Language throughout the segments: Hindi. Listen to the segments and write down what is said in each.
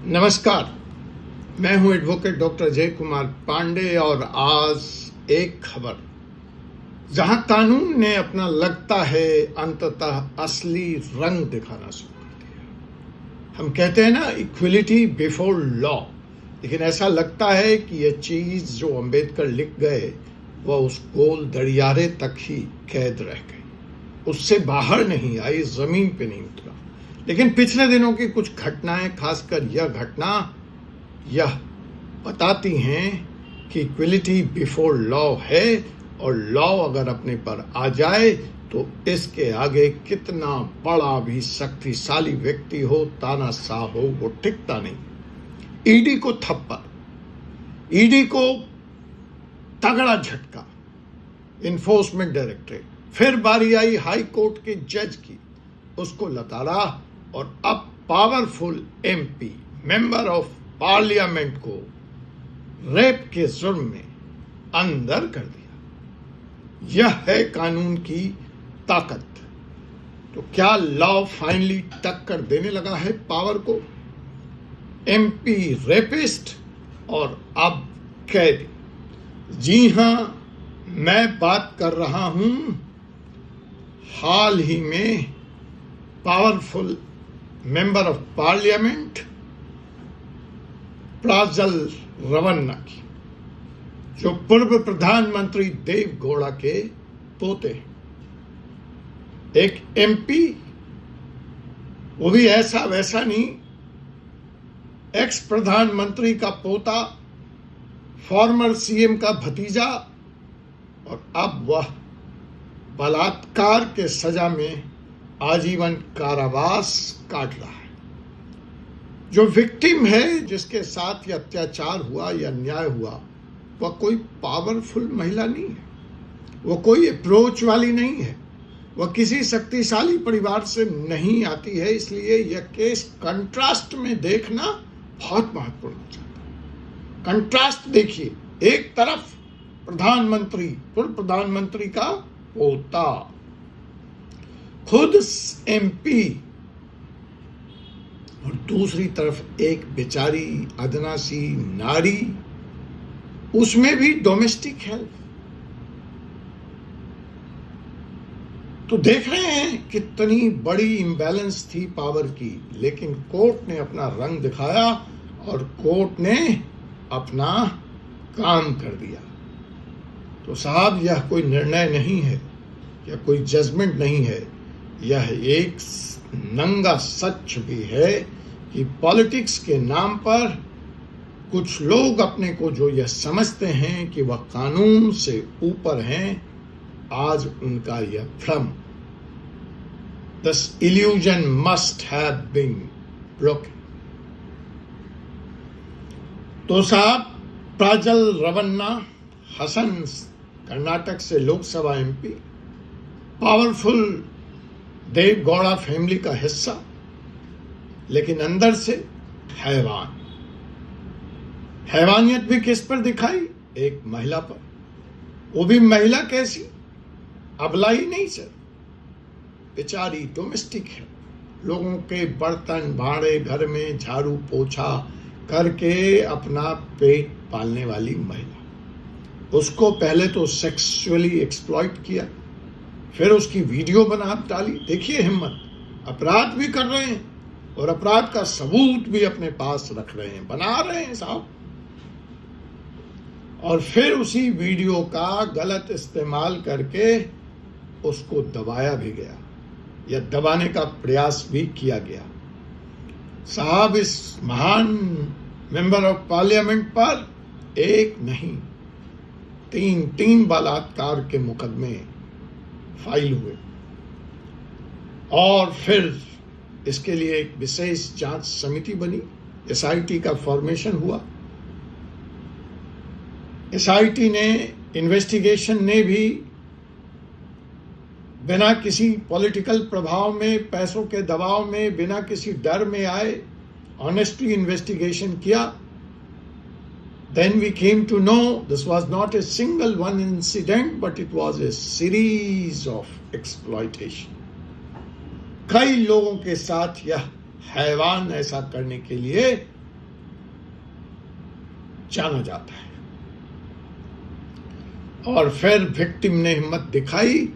नमस्कार, मैं हूं एडवोकेट डॉक्टर जय कुमार पांडे और आज एक खबर जहां कानून ने अपना लगता है अंततः असली रंग दिखाना शुरू कर दिया। हम कहते हैं ना इक्वलिटी बिफोर लॉ, लेकिन ऐसा लगता है कि यह चीज जो अंबेडकर लिख गए वह उस गोल दरियारे तक ही कैद रह गई, उससे बाहर नहीं आई, जमीन पे नहीं उतरा। लेकिन पिछले दिनों की कुछ घटनाएं, खासकर यह घटना, यह बताती हैं कि इक्वलिटी बिफोर लॉ है और लॉ अगर अपने पर आ जाए तो इसके आगे कितना बड़ा भी शक्तिशाली व्यक्ति हो, तानाशाह हो, वो टिकता नहीं। ईडी को थप्पड़, ईडी को तगड़ा झटका, इन्फोर्समेंट डायरेक्टरेट, फिर बारी आई हाई कोर्ट के जज की, उसको लताड़ा और अब powerful MP, member of parliament को रेप के जुर्म में अंदर कर दिया। यह है कानून की ताकत। तो क्या लॉ फाइनली टक्कर देने लगा है पावर को? एमपी रेपिस्ट और अब कैदी। जी हां, मैं बात कर रहा हूं हाल ही में powerful member of parliament Prajwal Revanna की, जो पूर्व प्रधानमंत्री देव गौड़ा के पोते हैं। एक एमपी, वो भी ऐसा वैसा नहीं, एक्स प्रधानमंत्री का पोता, फॉर्मर सीएम का भतीजा, और अब वह बलात्कार के सजा में आजीवन कारावास काट रहा है। जो विक्टिम है, जिसके साथ यह अत्याचार हुआ या अन्याय हुआ, वह कोई पावरफुल महिला नहीं है, वो कोई अप्रोच वाली नहीं है, वह किसी शक्तिशाली परिवार से नहीं आती है। इसलिए यह केस कंट्रास्ट में देखना बहुत महत्वपूर्ण हो जाता है। कंट्रास्ट देखिए, एक तरफ प्रधानमंत्री, पूर्व प्रधानमंत्री का पोता, खुद एमपी, और दूसरी तरफ एक बेचारी अदनासी नारी, उसमें भी डोमेस्टिक हेल्प। तो देख रहे हैं कितनी बड़ी इंबैलेंस थी पावर की, लेकिन कोर्ट ने अपना रंग दिखाया और कोर्ट ने अपना काम कर दिया। तो साहब, यह कोई निर्णय नहीं है, यह कोई जजमेंट नहीं है, यह एक नंगा सच भी है कि पॉलिटिक्स के नाम पर कुछ लोग अपने को जो यह समझते हैं कि वह कानून से ऊपर हैं, आज उनका यह भ्रम, this illusion must have been broken. तो साहब, प्राजल रवन्ना हसन, कर्नाटक से Lok Sabha MP, powerful Deve Gowda family का हिस्सा, लेकिन अंदर से हैवान। हैवानियत भी किस पर दिखाई? एक महिला पर। वो भी महिला कैसी? अबला ही नहीं सर, बेचारी डोमेस्टिक है, लोगों के बर्तन भांडे घर में झाड़ू पोछा करके अपना पेट पालने वाली महिला। उसको पहले तो सेक्सुअली एक्सप्लॉइट किया, फिर उसकी वीडियो बना डाली। देखिए हिम्मत, अपराध भी कर रहे हैं और अपराध का सबूत भी अपने पास रख रहे हैं, बना रहे हैं साहब। और फिर उसी वीडियो का गलत इस्तेमाल करके उसको दबाया भी गया, या दबाने का प्रयास भी किया गया। साहब, इस महान मेंबर ऑफ पार्लियामेंट पर एक नहीं, तीन बलात्कार के मुकदमे फाइल हुए, और फिर इसके लिए एक विशेष जांच समिति बनी, एसआईटी का फॉर्मेशन हुआ। एसआईटी ने, इन्वेस्टिगेशन ने भी बिना किसी पॉलिटिकल प्रभाव में, पैसों के दबाव में, बिना किसी डर में आए, ऑनेस्टली इन्वेस्टिगेशन किया। Then we came to know this was not a single one incident, but it was a series of exploitation. कई लोगों के साथ यह हैवान ऐसा करने के लिए जाना जाता है। और फिर विक्टिम ने हिम्मत दिखाई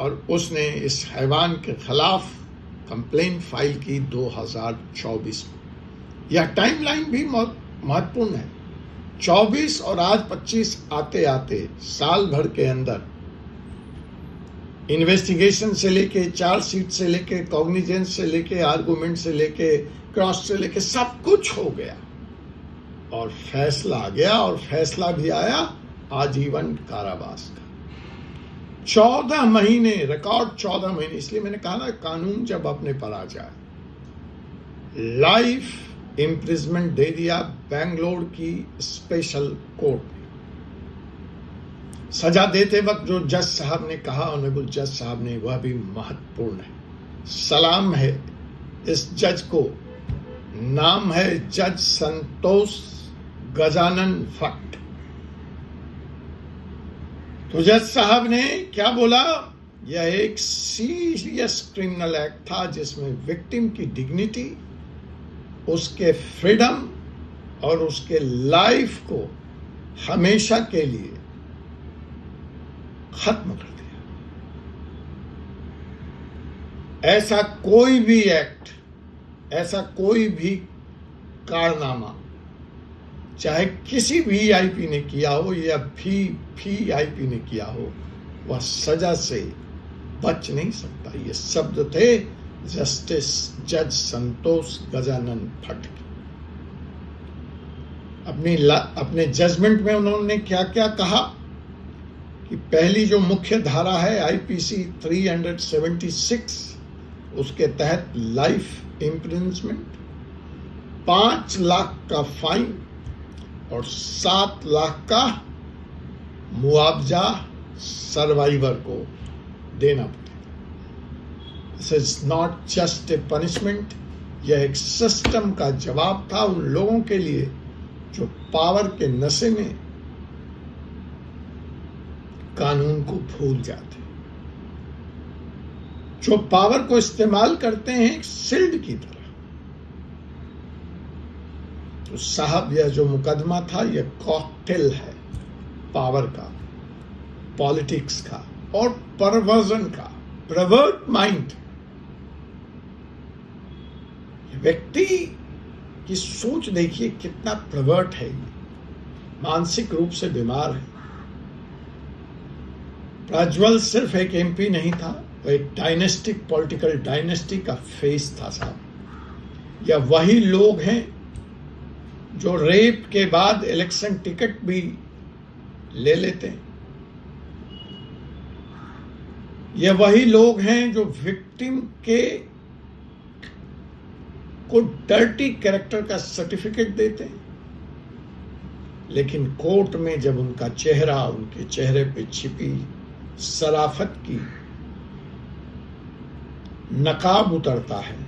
और उसने इस हैवान के खिलाफ कंप्लेंट फाइल की 2024 में। यह टाइमलाइन भी बहुत महत्वपूर्ण है। 24 और आज 25 आते आते साल भर के अंदर इन्वेस्टिगेशन से लेके, चार्जशीट से लेके, कॉग्निजेंस से लेके, आर्गुमेंट से लेके, क्रॉस से लेके सब कुछ हो गया और फैसला आ गया। और फैसला भी आया आजीवन कारावास का। 14 महीने, रिकॉर्ड 14 महीने। इसलिए मैंने कहा ना, कानून जब अपने पर आ जाए। लाइफ इम्प्रिजमेंट दे दिया बेंगलोर की स्पेशल कोर्ट ने। सजा देते वक्त जो जज साहब ने कहा, ऑनरेबल जज साहब ने, वह भी महत्वपूर्ण है। सलाम है इस जज को। नाम है जज संतोष गजानन भट्ट। तो जज साहब ने क्या बोला? यह एक सीरियस क्रिमिनल एक्ट था जिसमें विक्टिम की डिग्निटी, उसके फ्रीडम और उसके लाइफ को हमेशा के लिए खत्म कर दिया। ऐसा कोई भी एक्ट, ऐसा कोई भी कारनामा, चाहे किसी वीआईपी ने किया हो या वीआईपी ने किया हो, वह सजा से बच नहीं सकता। ये शब्द थे जस्टिस जज संतोष गजानन भट्ट के। अपने जजमेंट में उन्होंने क्या क्या कहा कि पहली जो मुख्य धारा है आईपीसी 376, उसके तहत लाइफ इम्प्रिजनमेंट, 5 लाख का फाइन और 7 लाख का मुआवजा सर्वाइवर को देना पड़ेगा। This is not just a punishment, यह एक सिस्टम का जवाब था उन लोगों के लिए जो पावर के नशे में कानून को भूल जाते, जो पावर को इस्तेमाल करते हैं एक शिल्ड की तरह। तो साहब, यह जो मुकदमा था, यह कॉकटेल है पावर का, पॉलिटिक्स का और परवर्जन का, प्रवर्ट माइंड। व्यक्ति की सोच देखिए कितना प्रवर्ट है, मानसिक रूप से बीमार है। प्रज्वल सिर्फ एक एमपी नहीं था, वह एक डायनेस्टिक, पॉलिटिकल डायनेस्टी का फेस था साहब। या वही लोग हैं जो रेप के बाद इलेक्शन टिकट भी ले लेते हैं। ये वही लोग हैं जो विक्टिम को डर्टी कैरेक्टर का सर्टिफिकेट देते हैं, लेकिन कोर्ट में जब उनका चेहरा, उनके चेहरे पे छिपी शराफत की नकाब उतरता है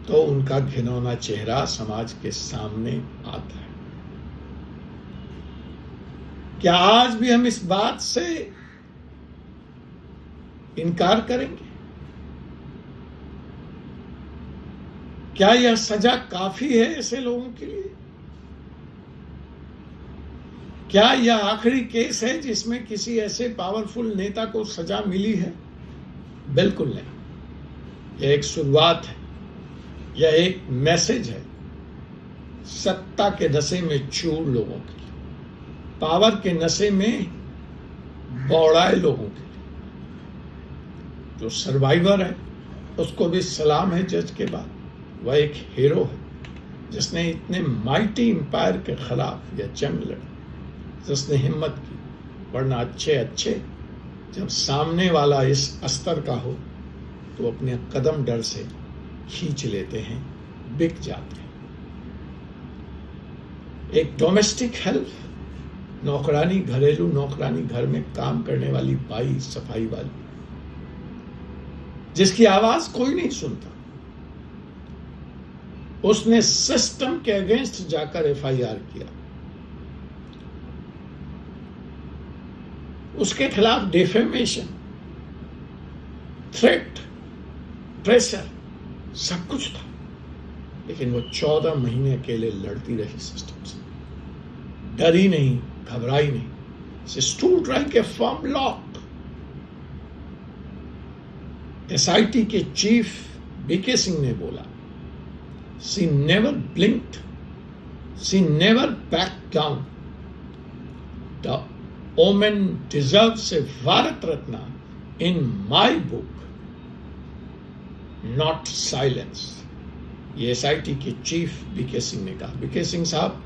तो उनका घिनौना चेहरा समाज के सामने आता है। क्या आज भी हम इस बात से इनकार करेंगे? क्या यह सजा काफी है ऐसे लोगों के लिए? क्या यह आखिरी केस है जिसमें किसी ऐसे पावरफुल नेता को सजा मिली है? बिल्कुल नहीं। यह एक शुरुआत है, यह एक मैसेज है सत्ता के नशे में चूर लोगों के लिए, पावर के नशे में बौड़ाए लोगों के लिए। जो सर्वाइवर है उसको भी सलाम है जज के बाद। वह एक हीरो है जिसने इतने माइटी एम्पायर के खिलाफ यह जंग लड़ी, जिसने हिम्मत की। वरना अच्छे जब सामने वाला इस अस्तर का हो तो अपने कदम डर से खींच लेते हैं, बिक जाते हैं। एक डोमेस्टिक हेल्प नौकरानी, घरेलू नौकरानी, घर में काम करने वाली बाई, सफाई वाली, जिसकी आवाज कोई नहीं सुनता, उसने सिस्टम के अगेंस्ट जाकर एफआईआर किया। उसके खिलाफ डिफेमेशन, थ्रेट, प्रेशर सब कुछ था, लेकिन वो 14 महीने अकेले लड़ती रही सिस्टम से। डरी नहीं, घबराई नहीं. She stood like a firm rock. SIT के चीफ BK सिंह ने बोला, She never blinked. She never backed down. The woman deserves a Bharat Ratna in my book, not silence. ये SIT के चीफ BK सिंह ने कहा. BK सिंह साहब,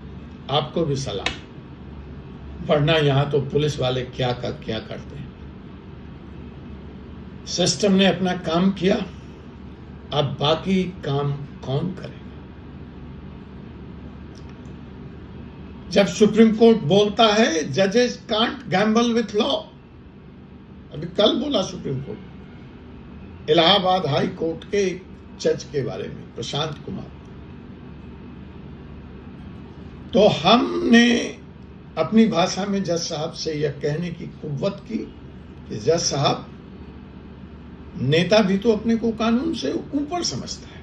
आपको भी सलाम, वरना यहां तो पुलिस वाले क्या करते हैं. सिस्टम ने अपना काम किया, अब बाकी काम कौन करेगा. जब सुप्रीम कोर्ट बोलता है जजेस कांट गैम्बल विथ लॉ, अभी कल बोला supreme court Allahabad high court के एक जज के बारे में, प्रशांत कुमार. तो हमने अपनी भाषा में जज साहब से यह कहने की कुव्वत की कि जज साहब, नेता भी तो अपने को कानून से ऊपर समझता है,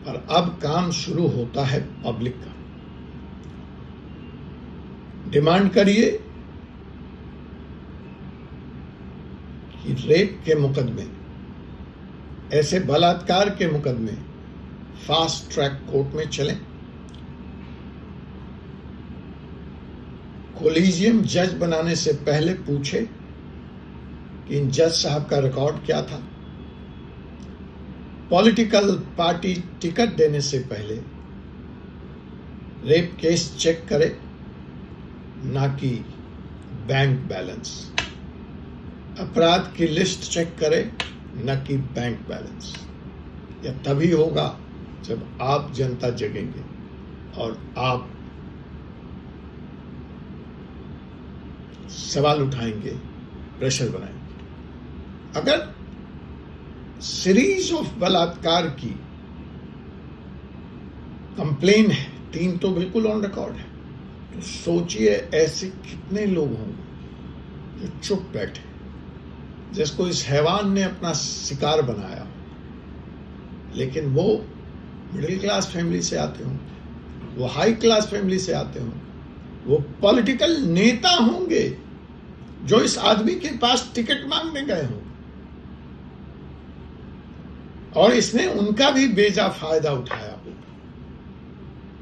पर अब काम शुरू होता है पब्लिक का. डिमांड करिए कि रेप के मुकदमे, ऐसे बलात्कार के मुकदमे फास्ट ट्रैक कोर्ट में चलें. कोलिजियम जज बनाने से पहले पूछे कि इन जज साहब का रिकॉर्ड क्या था. पॉलिटिकल पार्टी टिकट देने से पहले रेप केस चेक करे, ना कि बैंक बैलेंस. अपराध की लिस्ट चेक करे, न कि बैंक बैलेंस. यह तभी होगा जब आप जनता जगेंगे और आप सवाल उठाएंगे, प्रेशर बनाएंगे. अगर सीरीज ऑफ बलात्कार की कंप्लेन है, 3 तो बिल्कुल ऑन रिकॉर्ड है, तो सोचिए ऐसे कितने लोग होंगे जो चुप बैठे, जिसको इस हैवान ने अपना शिकार बनाया, लेकिन वो मिडिल क्लास फैमिली से आते हों, वो हाई क्लास फैमिली से आते हों, वो पॉलिटिकल नेता होंगे जो इस आदमी के पास टिकट मांगने गए हों, और इसने उनका भी बेजा फायदा उठाया होगा,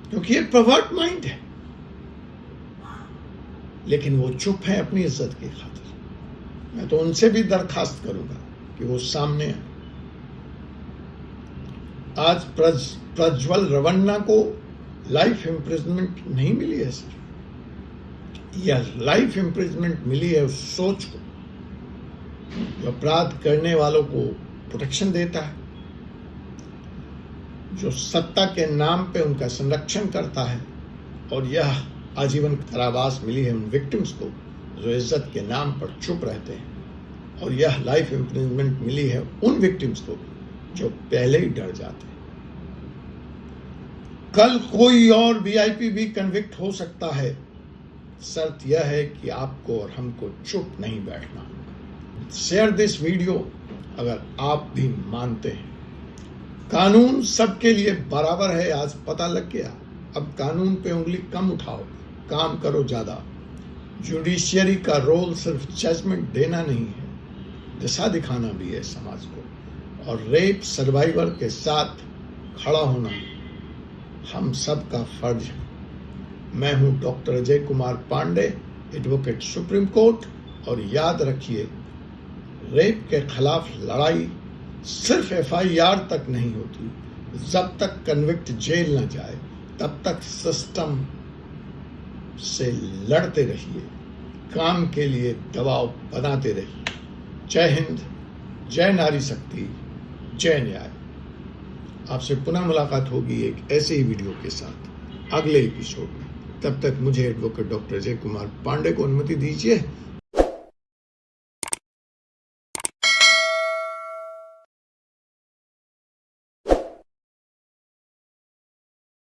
क्योंकि ये परवर्ट माइंड है. लेकिन वो चुप है अपनी इज्जत की खातिर. मैं तो उनसे भी दरखास्त करूंगा कि वो सामने आए. आज प्रज्वल रवन्ना को लाइफ इम्प्रिजमेंट नहीं मिली है सर, यह लाइफ इम्प्रिजमेंट मिली है उस सोच को जो अपराध करने वालों को प्रोटेक्शन देता है, जो सत्ता के नाम पे उनका संरक्षण करता है. और यह आजीवन कारावास मिली है उन विक्टिम्स को जो इज्जत के नाम पर चुप रहते हैं. और यह लाइफ इम्प्रिजमेंट मिली है उन विक्टिम्स को जो पहले ही डर जाते हैं. कल कोई और वीआईपी भी कन्विक्ट हो सकता है. शर्त यह है कि आपको और हमको चुप नहीं बैठना होगा. शेयर दिस वीडियो अगर आप भी मानते हैं कानून सबके लिए बराबर है. आज पता लग गया. अब कानून पे उंगली कम उठाओ, काम करो ज्यादा. जुडिशियरी का रोल सिर्फ जजमेंट देना नहीं है, दिशा दिखाना भी है समाज को. और रेप सर्वाइवर के साथ खड़ा होना हम सब का फर्ज है. मैं हूं doctor Ajay Kumar Pandey, advocate supreme court. और याद रखिए, रेप के खिलाफ लड़ाई सिर्फ FIR तक नहीं होती. जब तक कन्विक्ट जेल न जाए तब तक सिस्टम से लड़ते रहिए, काम के लिए दबाव बनाते रहिए. जय हिंद, जय नारी शक्ति, जय न्याय. आपसे पुनः मुलाकात होगी एक ऐसे ही वीडियो के साथ अगले एपिसोड में. तब तक मुझे एडवोकेट डॉक्टर अजय कुमार पांडे को अनुमति दीजिए.